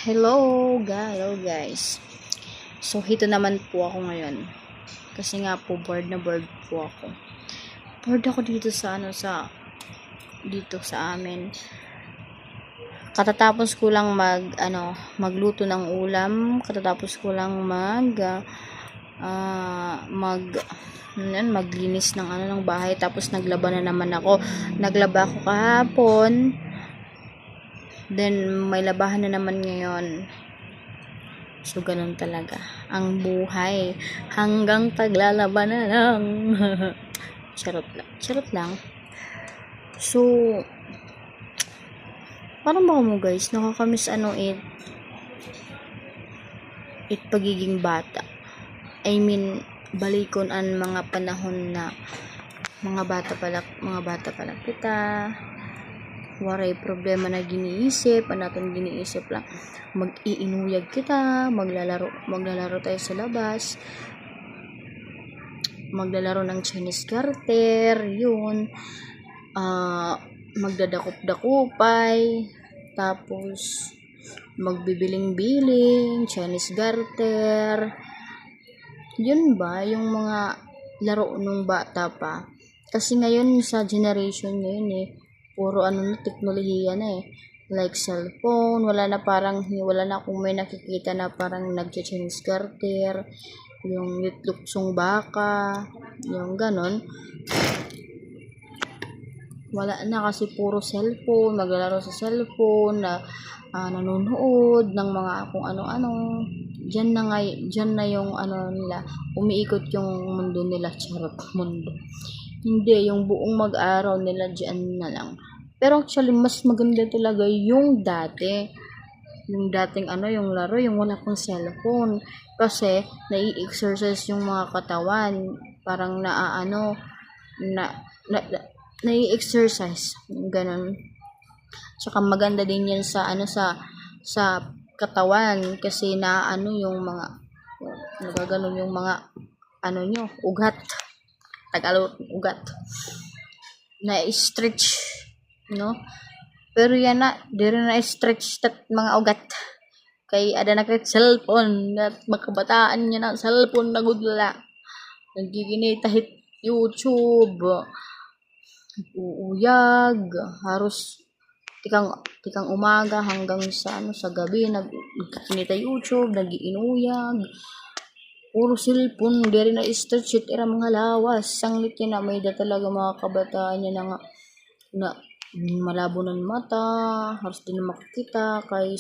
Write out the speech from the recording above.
Hello guys. So, hito naman po ako ngayon. Kasi nga po, bored na bored po ako. Bored ako dito dito sa amin. Katatapos ko lang magluto ng ulam. Katatapos ko lang maglinis ng bahay. Tapos naglaba na naman ako. Naglaba ako kahapon. Then, may labahan na naman ngayon. So, ganun talaga. Ang buhay. Hanggang taglalaban na lang. Charot lang. So, parang baka mo guys, nakakamiss pagiging bata. I mean, balikon ang mga panahon na mga bata pala kita. Waray problema na giniisip, natin giniisip lang. Mag-iinuyag kita, maglalaro tayo sa labas. Maglalaro ng Chinese garter, yun. Magdadakop-dakupay, tapos magbibiling-biling, Chinese garter. Yun ba yung mga laro nung bata pa? Kasi ngayon sa generation ngayon puro teknolohiya na like cellphone, wala na kung may nakikita na parang nagche-Chinese garter, yung luksong baka, yung ganon. Wala na kasi puro cellphone, maglalaro sa cellphone, nanonood ng mga kung ano-ano. Diyan na yung nila, umiikot yung mundo nila, charot mundo. Hindi, yung buong mag-araw nila diyan na lang. Pero actually, mas maganda talaga yung dati. Yung dating yung laro, yung wala pang cellphone. Kasi, nai-exercise yung mga katawan. Parang nai-exercise. Ganon. Tsaka maganda din yan sa katawan. Kasi yung mga, nagaganon yung mga, ugat. Tagalog, ugat. Na-stretch. No? Pero yan dire na stretch mga ugat. Kay ada na kay cellphone at makabataan niya na cellphone na gudla. Nagiginitahit YouTube. Uuyag, harus tikang umaga hanggang sa gabi nagkikinita YouTube, nagiinuyag. Puro cellphone, dire na stretch it era mga lawas. Sanglit yan na may talaga mga kabataan niya na malabo ng mata, harus din makikita kay